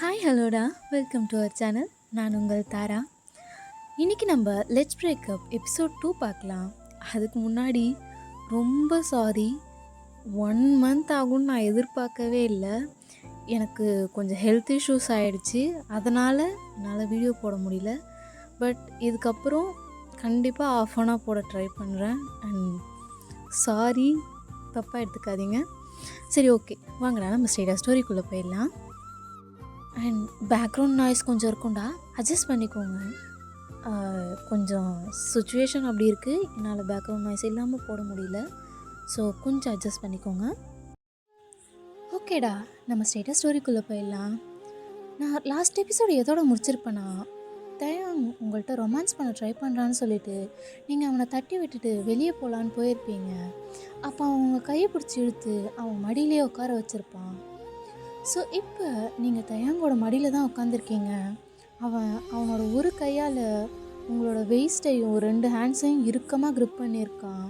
Hi ஹலோடா, welcome to our channel. நான் உங்கள் தாரா. இன்றைக்கி நம்ம லெட்ஸ் பிரேக்கப் எபிசோட் 2 பார்க்கலாம். அதுக்கு முன்னாடி ரொம்ப சாரி. 1 மந்த் ஆகும்னு நான் எதிர்பார்க்கவே இல்லை. எனக்கு கொஞ்சம் ஹெல்த் இஷ்யூஸ் ஆகிடுச்சு, அதனால் என்னால் வீடியோ போட முடியல. பட் இதுக்கப்புறம் கண்டிப்பாக ஆஃப் ஆனாக போட ட்ரை பண்ணுறேன். அண்ட் சாரி, தப்பாக எடுத்துக்காதீங்க. சரி, ஓகே, வாங்கடா நம்ம ஸ்ட்ரெயிட்டாக ஸ்டோரிக்குள்ளே போயிடலாம். அண்ட் பேக்ரவுண்ட் நாய்ஸ் கொஞ்சம் இருக்கும்டா, அட்ஜஸ்ட் பண்ணிக்கோங்க. கொஞ்சம் சுச்சுவேஷன் அப்படி இருக்குது, என்னால் பேக்ரவுண்ட் நாய்ஸ் இல்லாமல் போட முடியல. ஸோ கொஞ்சம் அட்ஜஸ்ட் பண்ணிக்கோங்க. ஓகேடா, நம்ம ஸ்ட்ரெயிட்டாக ஸ்டோரிக்குள்ளே போயிடலாம். நான் லாஸ்ட் எபிசோடு எதோட முடிச்சிருப்பேன்னா, தயம் உங்கள்கிட்ட ரொமான்ஸ் பண்ண ட்ரை பண்ணுறான்னு சொல்லிட்டு நீங்கள் அவனை தட்டி விட்டுட்டு வெளியே போகலான்னு போயிருப்பீங்க. அப்போ அவங்க கையை பிடிச்சி இழுத்து அவன் மடியிலே உட்கார வச்சுருப்பான். ஸோ இப்போ நீங்கள் தயாங்கோட மடியில் தான் உட்காந்துருக்கீங்க. அவனோட ஒரு கையால் உங்களோட வெயிஸ்ட்டையும் 2 ஹேண்ட்ஸையும் இறுக்கமாக க்ரிப் பண்ணியிருக்கான்.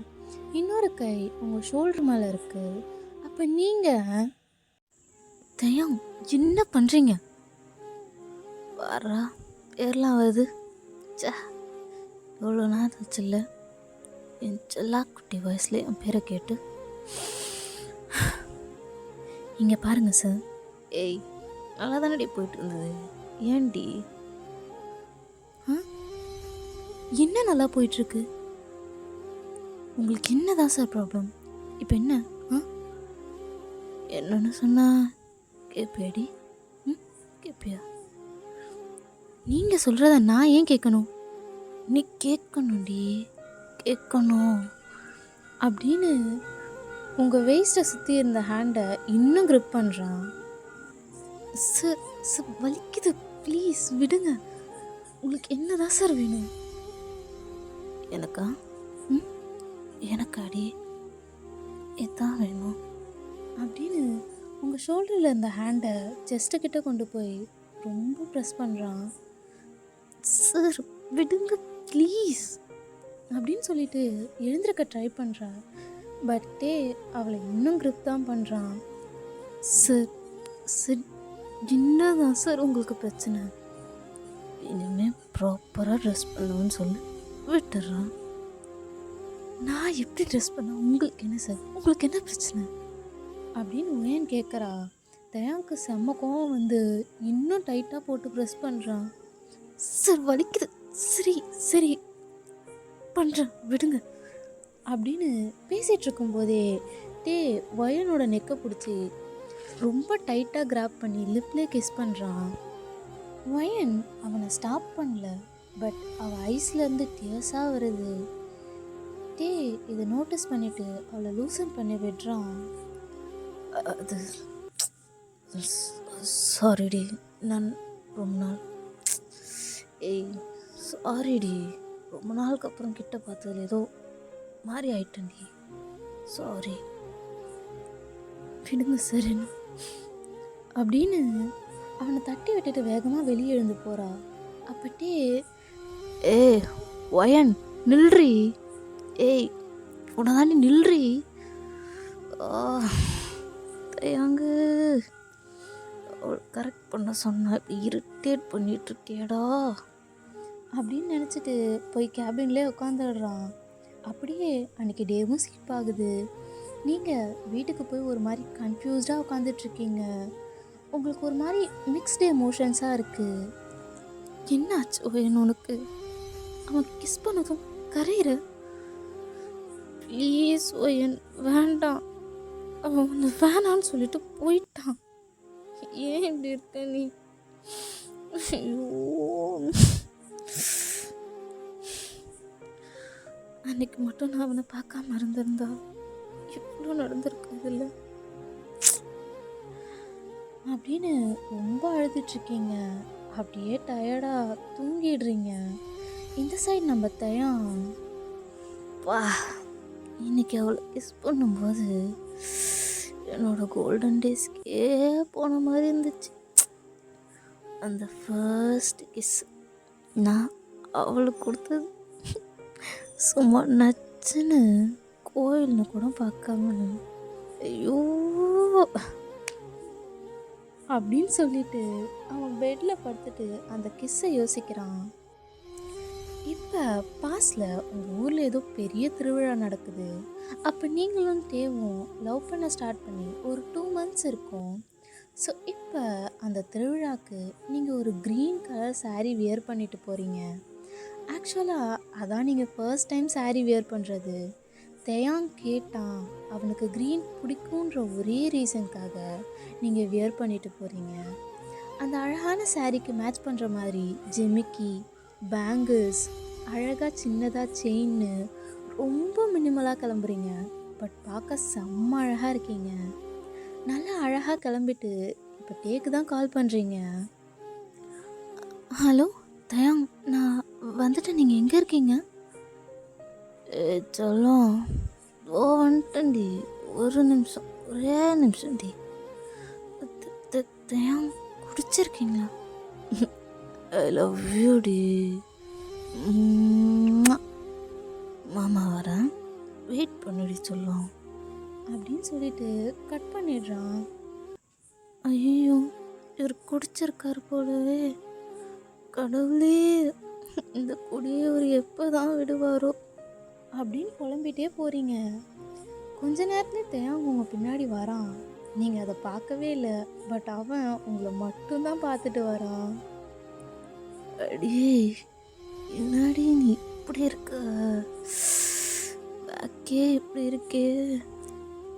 இன்னொரு கை உங்கள் ஷோல்டர் மேலே இருக்குது. அப்போ நீங்கள் தயம் என்ன பண்ணுறீங்க? வர்றா பேர்லாம் வருது. சே, எவ்வளோ நேரம் ஆச்சுல்ல என் செல்லா குட்டி வயசுல என் பேரை கேட்டு. இங்கே பாருங்கள் சார். ஏய், நல்லா தானடி போயிட்டு இருந்தது, ஏன்டி? என்ன நல்லா போயிட்டுருக்கு? உங்களுக்கு என்னதான் சார் ப்ராப்ளம்? இப்போ என்ன? என்னன்னு சொன்னா கேப்பியாடி? கேப்பியா? நீங்கள் சொல்கிறத நான் ஏன் கேட்கணும்? நீ கேட்கணும்டி, கேட்கணும் அப்படின்னு உங்கள் வேஸ்ட்டை சுற்றி இருந்த ஹேண்டை இன்னும் க்ரிப் பண்ணுறான். சார் சார், வலிக்குது, ப்ளீஸ் விடுங்க. உங்களுக்கு என்னதான் சார் வேணும்? எனக்கா? எனக்காடி இதான் வேணும் அப்படின்னு உங்கள் ஷோல்டரில் இருந்த ஹேண்டை செஸ்ட்டுக்கிட்ட கொண்டு போய் ரொம்ப ப்ரெஸ் பண்ணுறான். சார் விடுங்க ப்ளீஸ் அப்படின்னு சொல்லிட்டு எழுந்திருக்க ட்ரை பண்ணுறா. பட்டே அவளை இன்னும் க்ரிப் தான் பண்ணுறான். சார் சார், என்னதான் சார் உங்களுக்கு பிரச்சனை? இனிமேல் ப்ராப்பராக ட்ரெஸ் பண்ணுவேன்னு சொல்லி விட்டுறான். நான் எப்படி ட்ரெஸ் பண்ண? உங்களுக்கு என்ன சார்? உங்களுக்கு என்ன பிரச்சனை அப்படின்னு ஏன் கேட்குறா. தயாவுக்கு செம்ம கோவம் வந்து இன்னும் டைட்டாக போட்டு ப்ரெஸ் பண்ணுறான். சார் வலிக்குது, சரி சரி பண்ணுறேன் விடுங்க அப்படின்னு பேசிகிட்டு இருக்கும்போதே வயனோட நெக்கை பிடிச்சி ரொம்ப டைட்டாக கிராப் பண்ணி லிப்லேயே கிஸ் பண்ணுறான். வயன் அவனை ஸ்டாப் பண்ணல, பட் அவள் ஐஸ்லேருந்து டியர்ஸாக வருது. இதை நோட்டீஸ் பண்ணிவிட்டு அவளை லூசன் பண்ணி விடுறான். அது சாரிடி, நான் ரொம்ப நாள் சாரிடி, ரொம்ப நாளுக்கு அப்புறம் கிட்ட பார்த்ததுல ஏதோ மாதிரி ஆயிட்டேன்டி, சாரி விடுங்க சார் என்ன அப்படின்னு அவனை தட்டி விட்டுட்டு வேகமாக வெளியே எழுந்து போகிறா. அப்பட்டே ஒயன் நில்றி, ஏய் உனதாண்டி நில்றி, தயாங்கு கரெக்ட் பண்ண சொன்ன, இப்படி இரிட்டேட் பண்ணிட்டு இருக்கேடா அப்படின்னு நினச்சிட்டு போய் கேபின்லேயே உட்காந்துடுறான். அப்படியே அன்றைக்கி டேவும் ஸ்கிப் ஆகுது. நீங்கள் வீட்டுக்கு போய் ஒரு மாதிரி கன்ஃபியூஸ்டாக உட்காந்துட்ருக்கீங்க. உங்களுக்கு ஒரு மாதிரி மிக்ஸ்டு எமோஷன்ஸாக இருக்குது. என்னாச்சு ஒயன் உனக்கு? அவன் கிஸ் பண்ணதும் கரையிற? ப்ளீஸ் ஒயன், வேண்டாம். அவன் ஒன்று வேணான்னு சொல்லிட்டு போயிட்டான். ஏன் இப்படி இருக்க நீ? ஐயோ, அன்னைக்கு மட்டும் நான் அவனை பார்க்காம இருந்திருந்தா எவ்வளோ நடந்திருக்கு இதில் அப்படின்னு ரொம்ப அழுதுட்ருக்கீங்க. அப்படியே டயர்டாக தூங்கிடுறீங்க. இந்த சைடு நம்ம தயம், வா இன்னைக்கு அவளை கிஸ் பண்ணும்போது என்னோட கோல்டன் டேஸ்க்கே போன மாதிரி இருந்துச்சு. அந்த ஃபர்ஸ்ட் கிஸ் நான் அவளுக்கு கொடுத்தது சும்மா நச்சுன்னு கோயில்னு கூட பார்க்காம. ஐயோ, அப்படின்னு சொல்லிட்டு அவன் பெட்டில் படுத்துட்டு அந்த கிஸ்ஸை யோசிக்கிறான். இப்போ பாஸ்டில் உங்கள் ஊரில் ஏதோ பெரிய திருவிழா நடக்குது. அப்போ நீங்களும் தேவும் லவ் பண்ண ஸ்டார்ட் பண்ணி ஒரு 2 months இருக்கும். ஸோ இப்போ அந்த திருவிழாவுக்கு நீங்கள் ஒரு க்ரீன் கலர் saree வியர் பண்ணிட்டு போகிறீங்க. ஆக்சுவலாக அதான் நீங்கள் ஃபர்ஸ்ட் டைம் saree வியர் பண்ணுறது. தேயாங் கேட்டான். அவனுக்கு க்ரீன் பிடிக்குன்ற ஒரே ரீசனுக்காக நீங்கள் வியர் பண்ணிட்டு போகிறீங்க. அந்த அழகான சாரீக்கு மேட்ச் பண்ணுற மாதிரி ஜிமிக்கி, பேங்கிள்ஸ், அழகாக சின்னதாக செயின்னு ரொம்ப மினிமலாக கிளம்புறீங்க. பட் பார்க்க செம்ம அழகாக இருக்கீங்க. நல்லா அழகாக கிளம்பிட்டு இப்போ டேக்கு தான் கால் பண்ணுறீங்க. ஹலோ தயாங், நான் வந்துட்டேன். நீங்கள் எங்கே இருக்கீங்க? சொல்லும் ஓ வந்துட்டேன்டி, ஒரு நிமிஷம், ஒரே நிமிஷம் டி. தயாங் குடிச்சிருக்கீங்களா? ஐ லவ் யூ டி. மாமா வரேன், வெயிட் பண்ணுடி சொல்லும் அப்படின்னு சொல்லிட்டு கட் பண்ணிடுறான். ஐயோ, இவர் குடிச்சிருக்காரு போலவே. கடவுளே, இந்த குடியை ஒரு எப்போ தான் விடுவாரோ அப்படின்னு புலம்பிகிட்டே போகிறீங்க. கொஞ்ச நேரத்துலேயே தேயாங்க உங்கள் பின்னாடி வரான். நீங்கள் அதை பார்க்கவே இல்லை. பட் அவன் உங்களை மட்டும்தான் பார்த்துட்டு வரான். அடியே, என்னடி நீ இப்படி இருக்க? பேக்கே இப்படி இருக்கே,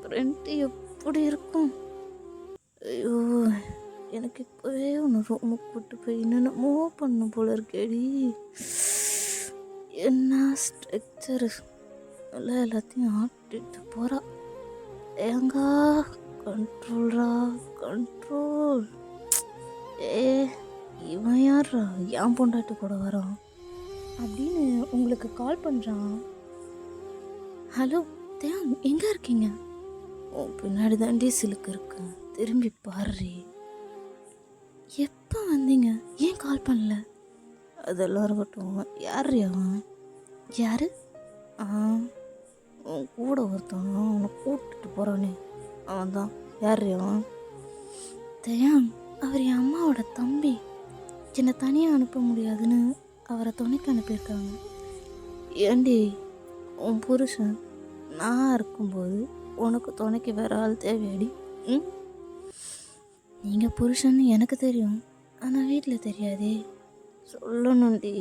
ஃப்ரண்ட்டு எப்படி இருக்கும்? ஐயோ, எனக்கு இப்போவே ஒன்று ரூமுக்கு கூப்பிட்டு போய் என்னென்னமோ பண்ணும் போல இருக்கேடி. என்ன ஸ்ட்ரக்சரு எல்லாம் எல்லாத்தையும் ஆட்டிட்டு போகிறா. ஏங்கா கண்ட்ரோல்ரா, கண்ட்ரோல். இவன் யாரா என் பொண்டாட்டி கூட வரான் அப்படின்னு உங்களுக்கு கால் பண்ணுறான். ஹலோ தேங், எங்கே இருக்கீங்க? உன் பின்னாடி தாண்டி சிலுக்கு இருக்கு, திரும்பி பாரு. எப்போ வந்தீங்க? ஏன் கால் பண்ணல? அதெல்லாம் இருக்கட்டும், யார் அவன்? யார்? உன் கூட ஒருத்தன் அவனை கூப்பிட்டுட்டு போகிறானே, அவன் தான். யார் அவன்? தயாங், அவர் என் அம்மாவோட தம்பி. என்னை தனியாக அனுப்ப முடியாதுன்னு அவரை துணைக்கு அனுப்பியிருக்காங்க. ஏண்டி, உன் புருஷன் நான் இருக்கும்போது உனக்கு துணைக்கு வேற ஆள் தேவையாடி? நீங்கள் புருஷன்னு எனக்கு தெரியும், ஆனால் வீட்டில் தெரியாதே. சொல்லணும்டி,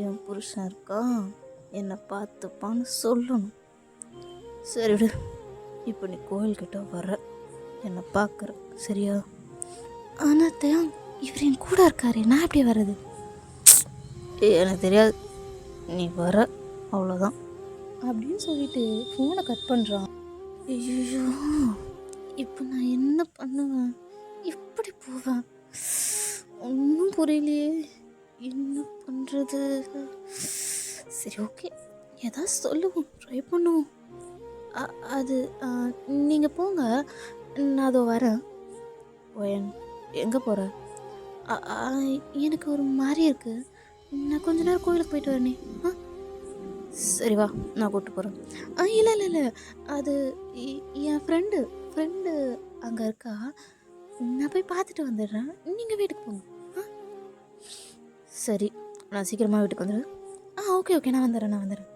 என் புருஷன் இருக்கான், என்னை பார்த்துப்பான்னு சொல்லணும். சரி விடு, இப்போ நீ கோயில்கிட்ட வர, என்னை பார்க்குற, சரியா? ஆனால் தேங், இவர் என் கூட இருக்காரு, நான் எப்படி வர்றது? எனக்கு தெரியாது, நீ வர, அவ்வளோதான் அப்படின்னு சொல்லிட்டு ஃபோனை கட் பண்ணுறான். ஐயோ, இப்போ நான் என்ன பண்ணுவேன்? இப்படி போவேன்? ஒன்றும் புரியலையே, என்ன பண்ணுறது? சரி, ஓகே, ஏதாவது சொல்லுவோம், ட்ரை பண்ணுவோம். அது நீங்கள் போங்க, நான் அதோ வரேன். ஓயன், எங்கே போகிற? எனக்கு ஒரு மாதிரி இருக்குது, நான் கொஞ்ச நேரம் கோயிலுக்கு போயிட்டு வரேனே. சரி வா, நான் கூப்பிட்டு போகிறேன். இல்லை இல்லை இல்லை, அது என் ஃப்ரெண்டு அங்கே இருக்கா, நான் போய் பார்த்துட்டு வந்துடுறேன், நீங்கள் வீட்டுக்கு போங்க. சரி, நான் சீக்கிரமாக வீட்டுக்கு வந்துடுறேன். ஓகே ஓகே, நான் வந்துடுறேன்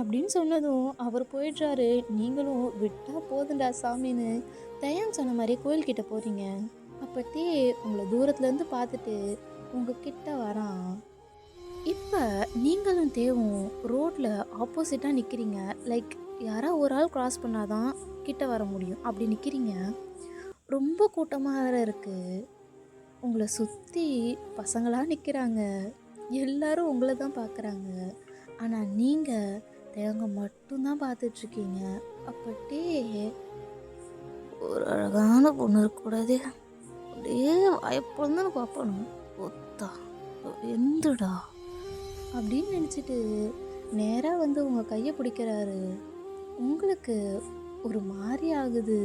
அப்படின்னு சொன்னதும் அவர் போயிடுறாரு. நீங்களும் விட்டால் போதுண்டா சாமின்னு தயாங் சொன்ன மாதிரி கோயில்கிட்ட போகிறீங்க. அப்போத்தே உங்களை தூரத்துலேருந்து பார்த்துட்டு உங்கள் கிட்ட வரான். இப்போ நீங்களும் தேவும் ரோட்டில் ஆப்போசிட்டாக நிற்கிறீங்க. லைக் யாராவது ஒரு ஆள் க்ராஸ் பண்ணாதான் கிட்ட வர முடியும், அப்படி நிற்கிறீங்க. ரொம்ப கூட்டமாக வேறு இருக்குது. உங்களை சுற்றி பசங்களாக நிற்கிறாங்க. எல்லாரும் உங்களை தான் பார்க்குறாங்க. ஆனால் நீங்கள் தேவங்க மட்டும்தான் பார்த்துட்ருக்கீங்க. அப்பட்டே ஒரு அழகான பொண்ணு இருக்கக்கூடாதே, அப்படியே வாய்ப்புன்னு பார்ப்பணும். ஒத்தா எந்துடா அப்படின்னு நினச்சிட்டு நேராக வந்து உங்கள் கையை பிடிக்கிறாரு. உங்களுக்கு ஒரு மாதிரி ஆகுது.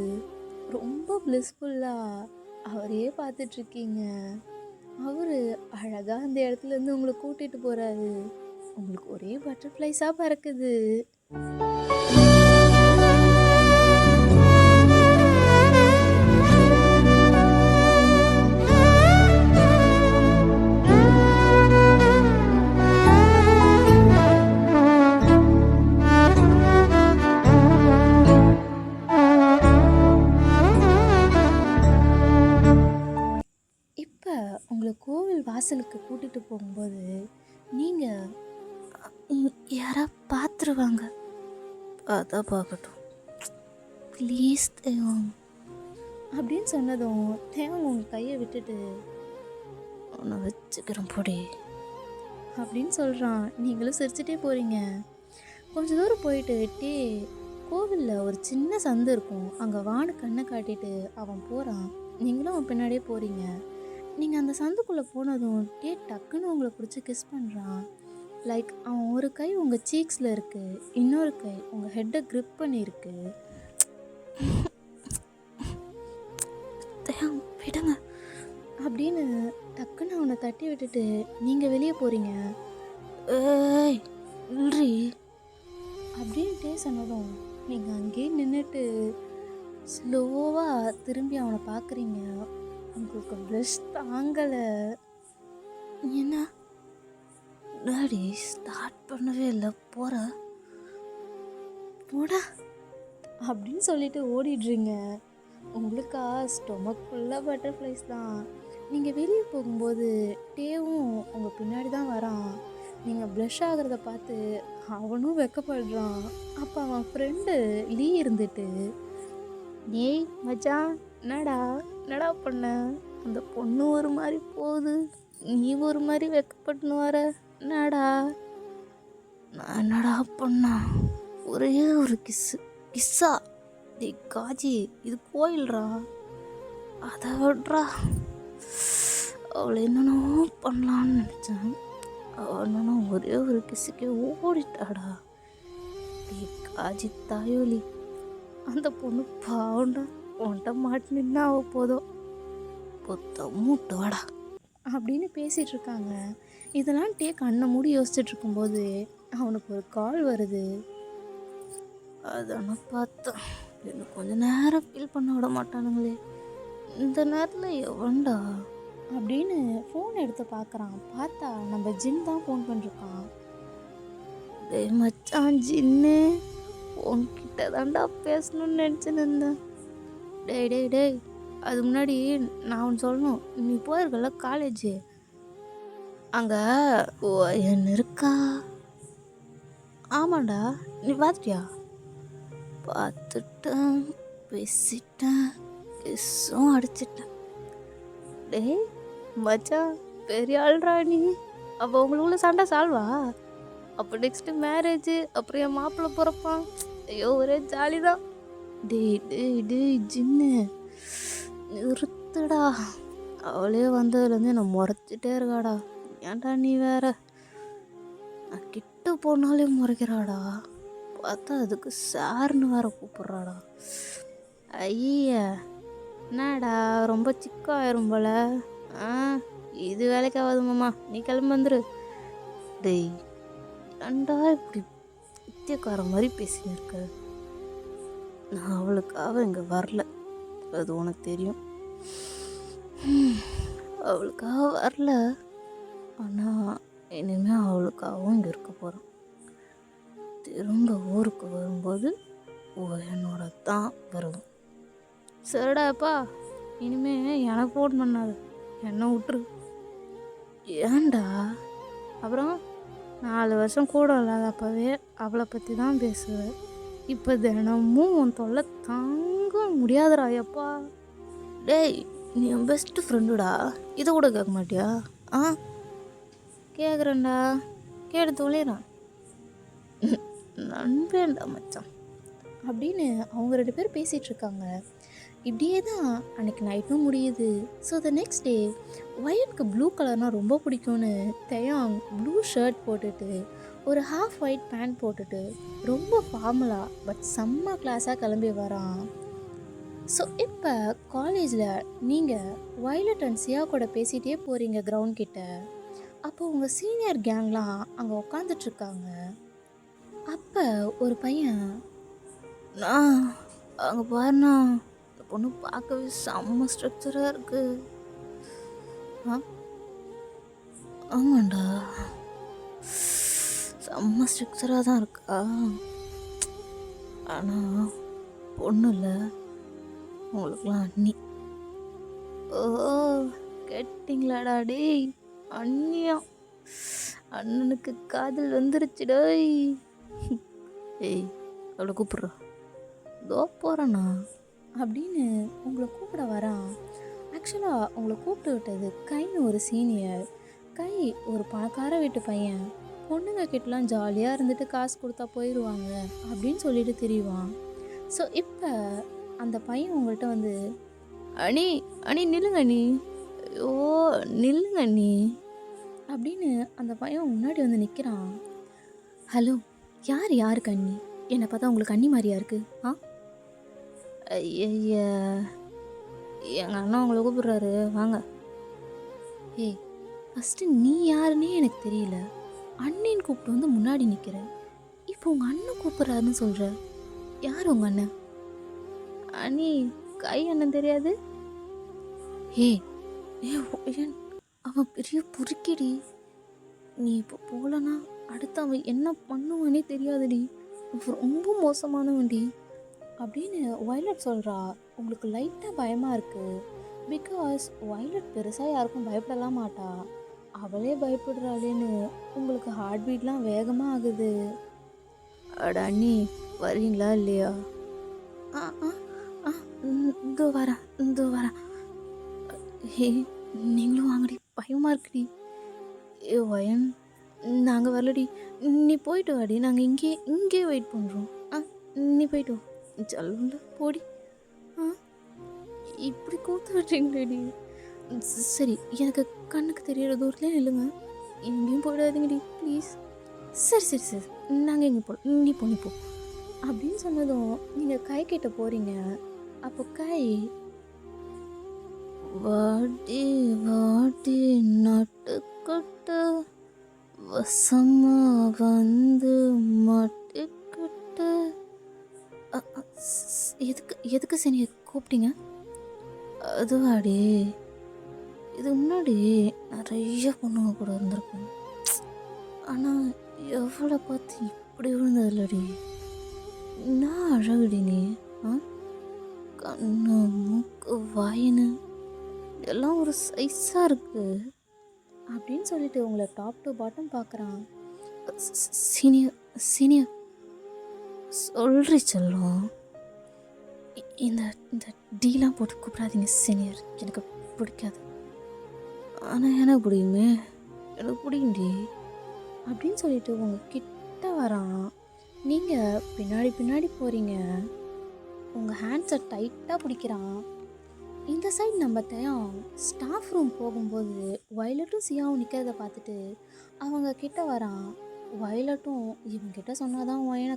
ரொம்ப ப்ளிஸ்ஃபுல்லாக அவரையே பார்த்துட்ருக்கீங்க. அவர் அழகாக அந்த இடத்துலேருந்து உங்களை கூட்டிகிட்டு போகிறாரு. உங்களுக்கு ஒரே பட்டர்ஃப்ளைஸாக பறக்குது. கோவில் வாசலுக்கு கூட்டிட்டு போகும்போது நீங்கள் யாரா பார்த்துருவாங்க, அதான் பார்க்கட்டும் ப்ளீஸ் தெய்வம் அப்படின்னு சொன்னதும் தேவன் உங்கள் கையை விட்டுட்டு உன்னை வச்சுக்கிறேன் பொடி அப்படின்னு சொல்கிறான். நீங்களும் சிரிச்சிட்டே போகிறீங்க. கொஞ்சம் தூரம் போயிட்டு டே கோவிலில் ஒரு சின்ன சந்து இருக்கும், அங்கே வானு கண்ணை காட்டிட்டு அவன் போகிறான். நீங்களும் அவன் பின்னாடியே போகிறீங்க. நீங்கள் அந்த சந்துக்குள்ளே போனதும் டே டக்குன்னு உங்களை பிடிச்சி கிஸ் பண்ணுறான். லைக் அவன் ஒரு கை உங்கள் சீக்ஸில் இருக்குது, இன்னொரு கை உங்கள் ஹெட்டை க்ரிப் பண்ணியிருக்கு. விடுங்க அப்படின்னு டக்குன்னு அவனை தட்டி விட்டுட்டு நீங்கள் வெளியே போகிறீங்க. ஏய் இல்லி அப்படின்ட்டே சொன்னதும் நீங்கள் அங்கேயே நின்றுட்டு ஸ்லோவாக திரும்பி அவனை பார்க்குறீங்க. உங்களுக்கு ப்ளஷ் தாங்கலை. என்ன டாடி ஸ்டார்ட் பண்ணவே இல்லை, போகிற போடா அப்படின்னு சொல்லிட்டு ஓடிடுறீங்க. உங்களுக்கா ஸ்டொமக் ஃபுல்லாக பட்டர்ஃப்ளைஸ் தான். நீங்கள் வெளியே போகும்போது டேவும் உங்கள் பின்னாடி தான் வரான். நீங்கள் ப்ளஷ் ஆகிறத பார்த்து அவனும் வெக்கப்படுறான். அப்போ அவன் ஃப்ரெண்டு லீ இருந்துட்டு, ஏய் மச்சான் என்னடா பண்ண, அந்த பொண்ணு ஒரு மாதிரி போகுது, நீ ஒரு மாதிரி வெக்கப்பட்டுன்னு வர, என்னடா? நான் என்னடா பண்ணா, ஒரே ஒரு கிஸ்ஸா டே காஜி, இது கோயில்ரா, அதை விட்றா. அவளை என்னென்னோ பண்ணலான்னு நினச்சேன், அவள் என்னன்னா ஒரே ஒரு கிசுக்கே ஓடிட்டாடா. டே காஜி தாயோலி, அந்த பொண்ணு பாவண்டா, உன்ட்ட மாட்டி நின்னா அவ போதும், பொத்த மூட்டு வாடா அப்படின்னு பேசிகிட்டு இருக்காங்க. இதெல்லாம் டே கண்ணை மூடி யோசிச்சுட்டு இருக்கும்போது அவனுக்கு ஒரு கால் வருது. அதான பார்த்தேன், எனக்கு கொஞ்சம் நேரம் ஃபீல் பண்ண விட மாட்டானுங்களே, இந்த நேரத்தில் எவன்டா அப்படின்னு ஃபோன் எடுத்து பார்க்குறான். பார்த்தா நம்ம ஜின் தான் ஃபோன் பண்ணிருக்கான். டேய் மச்சான் ஜின்னு, உன்கிட்ட தான்டா பேசணும்னு நினச்சின்னு இருந்தேன். டேய் அது முன்னாடி நான் ஒன்று சொல்லணும். நீ போயிருக்கல காலேஜு, அங்கே என்ன இருக்கா? ஆமாண்டா, நீ பார்த்துட்டியா? பார்த்துட்டேன், பேசிட்டேன், கிஸ்ஸும் அடிச்சிட்டேன். டேய் மச்சான் பெரிய ஆள்ரா நீ. அப்போ உங்களுக்குள்ள சண்டை சால்வா? அப்போ நெக்ஸ்ட்டு மேரேஜு, அப்புறம் என் மாப்பிள்ளை பிறப்பான். ஐயோ ஒரே ஜாலி தான். டேய் ஜின்னு நிறுத்துடா, அவளே வந்ததுலேருந்து என்னை முறைச்சிட்டே இருக்காடா. ஏன்டா நீ வேற, நான் கிட்ட போனாலே முறைக்கிறாடா, பார்த்தா அதுக்கு சார்னு வேற கூப்பிட்றாடா. ஐய என்னடா ரொம்ப சிக்காயிரும் போல. இது வேலைக்கு ஆகாது மாமா, நீ கிளம்பி வந்துரு. டேய் ஏன்டா இப்படி வித்தியக்கார மாதிரி பேசின்னு இருக்க? நான் அவளுக்காக இங்கே வரல, அது உனக்கு தெரியும். அவளுக்காக வரல, ஆனால் இனிமேல் அவளுக்காகவும் இங்கே இருக்க போகிறேன். திரும்ப ஊருக்கு வரும்போது என்னோட தான் வருவேன். சரிடாப்பா, இனிமே எனக்கு ஃபோன் பண்ணாது, என்ன விட்டுரு. ஏன்டா? அப்புறம் 4 வருஷம் கூட இல்லாத அப்போவே அவளை பற்றி தான் பேசுவேன். இப்போ தினமும் உன் தொல்லை தாங்க முடியாதுடா எப்பா. டேய் நீ என் பெஸ்ட்டு ஃப்ரெண்டுடா, இதை கூட கேட்க மாட்டியா? கேட்குறேன்டா, கேட்டு தொலைறான். நண்பேண்டா மச்சான் அப்படின்னு அவங்க 2 பேர் பேசிகிட்ருக்காங்க. இப்படியே தான் அன்றைக்கி நைட்டும் முடியுது. ஸோ த நெக்ஸ்ட் டே ஒயனுக்கு ப்ளூ கலர்னால் ரொம்ப பிடிக்கும்னு தயாங் ப்ளூ ஷர்ட் போட்டுட்டு ஒரு ஹாஃப் ஒயிட் பேண்ட் போட்டுட்டு ரொம்ப ஃபார்மலாக பட் செம்ம கிளாஸாக கிளம்பி வரான். ஸோ இப்போ காலேஜில் நீங்கள் வயலட் அண்ட் சியா கூட பேசிகிட்டே போகிறீங்க கிரவுண்ட் கிட்ட. அப்போ உங்கள் சீனியர் கேங்லாம் அங்கே உட்காந்துட்ருக்காங்க. அப்போ ஒரு பையன், அங்கே பாருண்ணா, இந்த பொண்ணு பார்க்கவே செம்ம ஸ்ட்ரக்சராக இருக்கு. ஆமாண்டா செம்ம ஸ்ட்ரக்சராக தான் இருக்கா, ஆனால் பொண்ணு இல்லை, உங்களுக்குலாம் அண்ணி. ஓ கேட்டிங்களாடா டேய்? அண்ணியா அண்ணனுக்கு காதல் வந்துருச்சுடோய். ஏய் அவளை கூப்பிட்றா. தோ போகிறேண்ணா அப்படின்னு உங்களை கூப்பிட வரான். ஆக்சுவலாக உங்களை கூப்பிட்டு விட்டது கைன்னு ஒரு சீனியர். கை ஒரு பணக்கார வீட்டு பையன். பொண்ணுங்க கிட்டலாம் ஜாலியாக இருந்துட்டு காசு கொடுத்தா போயிடுவாங்க அப்படின்னு சொல்லிட்டு திரிவான். ஸோ இப்போ அந்த பையன் உங்கள்கிட்ட வந்து, அண்ணி அண்ணி நில்லுங்க அண்ணி, ஐயோ நில்லுங்க அண்ணி அப்படின்னு அந்த பையன் முன்னாடி வந்து நிற்கிறான். ஹலோ, யார் யாருக்கு அண்ணி? என்னை பார்த்தா உங்களுக்கு அண்ணி மாதிரியா இருக்கு? ஐய எங்கள் அண்ணா உங்களை கூப்பிட்றாரு, வாங்க. ஏய் ஃபஸ்ட்டு நீ யாருன்னே எனக்கு தெரியல. அண்ணின்னு கூப்பிட்டு வந்து முன்னாடி நிற்கிற. இப்போ உங்கள் அண்ணன் கூப்பிட்றாருன்னு சொல்கிற. யார் உங்கள் அண்ணன்? அண்ணி கை அண்ணன் தெரியாது? ஏய் அவன் பெரிய பொறுக்கிடி. நீ இப்போ போகலன்னா அடுத்து அவன் என்ன பண்ணுவானே தெரியாதுடி. ரொம்ப மோசமானவன்டி அப்படின்னு வயலட் சொல்கிறா. உங்களுக்கு லைட்டாக பயமாக இருக்குது. பிகாஸ் வயலட் பெருசாக யாருக்கும் பயப்படலாம் மாட்டா. அவளே பயப்படுறாளேன்னு உங்களுக்கு ஹார்ட் பீட்லாம் வேகமாக ஆகுது. அட அண்ணி வரீங்களா இல்லையா? ஆ ஆ ஆ இதோ வரேன். ஹே நீங்களும் வாங்கடி, பயமாக இருக்குடி. ஏ வயன், நாங்கள் வரலடி, நீ போயிட்டு வாடி, நாங்கள் இங்கே வெயிட் பண்ணுறோம். நீ போயிட்டு வா, ஜல்லுல போடி. இப்படி கூத்து விட்றீங்களேடி. சரி, எனக்கு கண்ணுக்கு தெரியிற தூரத்துலேயே நில்லுங்க, எங்கேயும் போயிடாதீங்கடி ப்ளீஸ். சரி நாங்கள் எங்கே போகிறோம், நீ போ அப்படின்னு சொன்னதும் நீங்கள் கை கிட்ட போகிறீங்க. அப்போ கை, வாடி நட்டுக்கட்ட வசமா வந்து மாட்டிக்கிட்ட. எதுக்கு சனியை கூப்பிட்டீங்க? அதுவாடி, இது முன்னாடி நிறைய பொண்ணுங்க கூட இருந்திருக்கேன். ஆனால் எவ்வளோ பார்த்து இப்படி விழுந்ததில்லடி. நான் அழகுடி நீ. கண்ணு மூக்கு வாயின்னு எல்லாம் ஒரு சைஸாக இருக்கு அப்படின்னு சொல்லிட்டு உங்களை டாப் டு பாட்டம் பார்க்குறான். சீனியர் சொல்றி செல்லம், இந்த டீலாம் போட்டு கூப்பிடாதீங்க சீனியர், எனக்கு பிடிக்காது. ஆனால் எனக்கு பிடிக்குமே, எனக்கு பிடிக்கும்டி அப்படின்னு சொல்லிட்டு உங்கள் கிட்ட வரான். நீங்கள் பின்னாடி போகிறீங்க. உங்கள் ஹேண்ட்ஸை டைட்டாக பிடிக்கிறான். இந்த சைடு நம்ம தயம் ஸ்டாஃப் ரூம் போகும்போது வயலட்டும் சியாவும் நிற்கிறத பார்த்துட்டு அவங்க கிட்ட வரான். வயலட்டும் இவங்கிட்ட சொன்னாதான் வயனை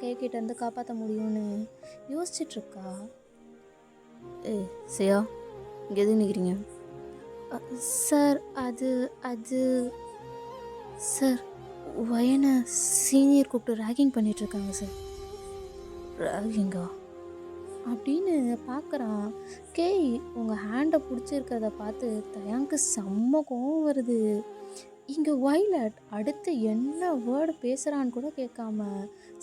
கேக்கிட்டேருந்து காப்பாற்ற முடியும்னு யோசிச்சிட்ருக்கா. சியா, இங்கே எது நிற்கிறீங்க? சார் அது சார், வயனை சீனியர் கூப்பிட்டு ரேகிங் பண்ணிகிட்ருக்காங்க சார். ரேகிங்கா அப்படின்னு பார்க்குறான். கேய் உங்கள் ஹேண்டை பிடிச்சிருக்கிறத பார்த்து தயாங்க்கு செம்ம கோவம் வருது. இங்கே வயலட் அடுத்து என்ன வேர்டு பேசுகிறான்னு கூட கேட்காம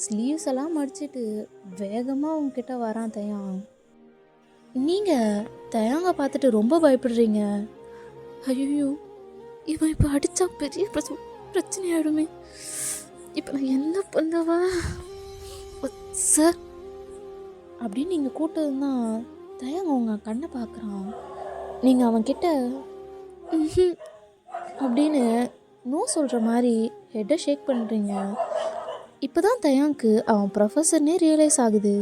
ஸ்லீவ்ஸ் எல்லாம் மடிச்சிட்டு வேகமாக உங்ககிட்ட வரான் தயாங். நீங்கள் தயாங்க பார்த்துட்டு ரொம்ப பயப்படுறீங்க. ஐயோ, இவன் இப்போ அடித்தா பெரிய பிரச்சனை ஆகிடுமே, இப்போ நான் என்ன பண்ணவா சார் அப்படின்னு நீங்கள் கூட்டதுதான் தயங்க உங்கள் கண்ணை பார்க்குறான். நீங்கள் அவன்கிட்ட அப்படின்னு நோ சொல்கிற மாதிரி ஹெட்டை ஷேக் பண்ணுறீங்க. இப்போ தான் தயாங்க்கு அவன் ப்ரொஃபஸர்னே ரியலைஸ் ஆகுது.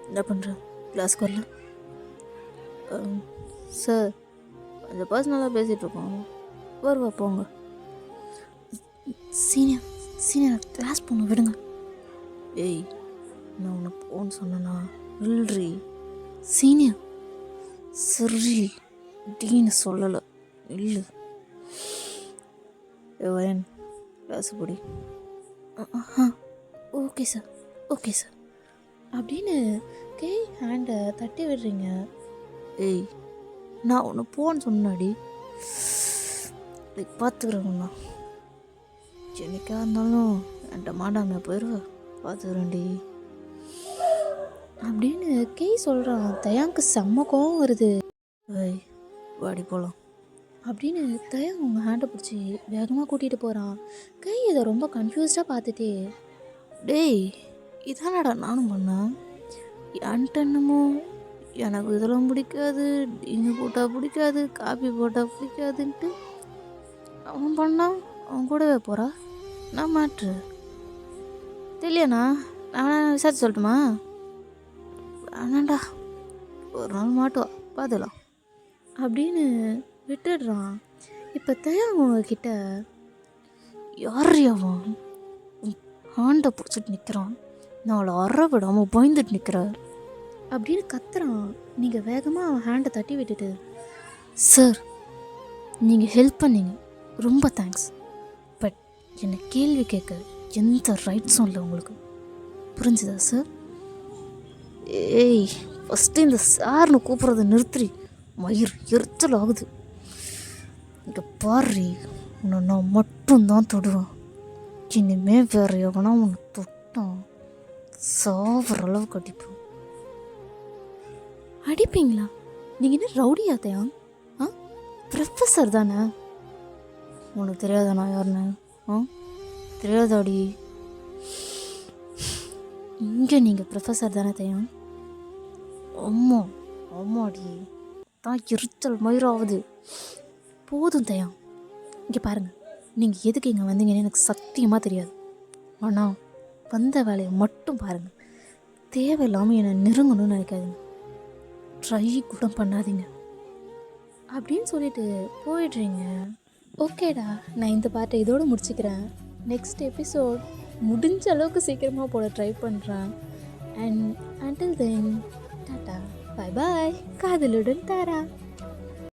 என்ன பண்ணுற, கிளாஸ்க்கு வரல? சார் கொஞ்சம் பர்சனலாக பேசிகிட்ருக்கோம், வருவா போங்க. சீனியர் கிளாஸ் போங்க, விடுங்க. ஏய், நான் உன்னை போன்னு சொன்னேன்னா இல்லி. சீனியர் சரி டீன்னு சொல்லலை, இல்லை. வயன் கிளாஸ் போடி. ஓகே சார் அப்படின்னு கே ஹேண்டை தட்டி விடுறீங்க. ஏய், நான் உன்னை போன்னு சொன்னாடி, பார்த்துக்கிறேங்கண்ணா. என்னைக்கா இருந்தாலும் என்கிட்ட மாடாமல் போயிடுவேன், பார்த்துக்கிறேன்டி. அப்படின்னு கேய் சொல்கிறான். தயாங்க்கு செம்ம கோவம் வருது. ஏய் வாடி போகலாம். அப்படின்னு தயாங் அவங்க ஹேண்டை பிடிச்சி வேகமாக கூட்டிகிட்டு போகிறான். கை இதை ரொம்ப கன்ஃபியூஸ்டாக பார்த்துட்டே, டேய் இதானடா நானும் பண்ணேன். என்கிட்ட என்னமோ எனக்கு இதெல்லாம் பிடிக்காது, டீனு போட்டால் பிடிக்காது, காபி போட்டால் பிடிக்காதுன்ட்டு அவன் பண்ணான். அவன் கூடவே போகிறா. நான் மாற்று தெரியலண்ணா. நான் விசாரிச்சு சொல்லட்டுமா? வேணாண்டா, ஒரு நாள் மாட்டுவா, பார்த்துக்கலாம் அப்படின்னு விட்டுடுறான். இப்போ தயாங் உங்ககிட்ட, யார் அவன் ஹாண்டை பிடிச்சிட்டு நிற்கிறான், நான் அவளை அற விடாமல் பயந்துட்டு நிற்கிறார் அப்படின்னு கத்துறான். நீங்கள் வேகமாக அவன் ஹேண்டை தட்டி விட்டுட்டு, சார் நீங்கள் ஹெல்ப் பண்ணீங்க, ரொம்ப தேங்க்ஸ். பட் என்னை கேள்வி கேட்க எந்த ரைட்ஸும் இல்லை உங்களுக்கு, புரிஞ்சுதா சார்? ஏய் ஃபஸ்ட்டு இந்த சார்னு கூப்பிட்றத நிறுத்துறி, மயிர் எரிச்சல் ஆகுது. இங்கே பாரு, உன்னை நான் மட்டும்தான் தொடுவேன். இனிமே வேற எவனா உன்னை தொட்டான் சாவர அளவுக்கு அடிப்பேன். அடிப்பீங்களா? நீங்கள் என்ன ரவுடியா தயாங்? ப்ரொஃபஸர் தானே? உனக்கு தெரியாதா நான் யாருன்னு? தெரியாதாடி? இங்கே நீங்கள் ப்ரொஃபஸர் தானே தயாங்? அம்மா ஆமாடி, தான் எரிச்சல் மயிராகுது. போதும் தயாங், இங்கே பாருங்கள், நீங்கள் எதுக்கு இங்கே வந்தீங்கன்னு எனக்கு சத்தியமாக தெரியாது. ஆனால் வந்த வேலையை மட்டும் பாருங்கள். தேவையில்லாமல் என்னை நெருங்கணும்னு நினைக்காதீங்க, ட்ரை கூட பண்ணாதீங்க அப்படின்னு சொல்லிட்டு போயிடுறீங்க. ஓகேடா, நான் இந்த பார்ட்டை இதோடு முடிச்சுக்கிறேன். நெக்ஸ்ட் எபிசோட் முடிஞ்ச அளவுக்கு சீக்கிரமாக போட ட்ரை பண்ணுறேன். And until then tata, bye bye, காதலுடன் தாரா.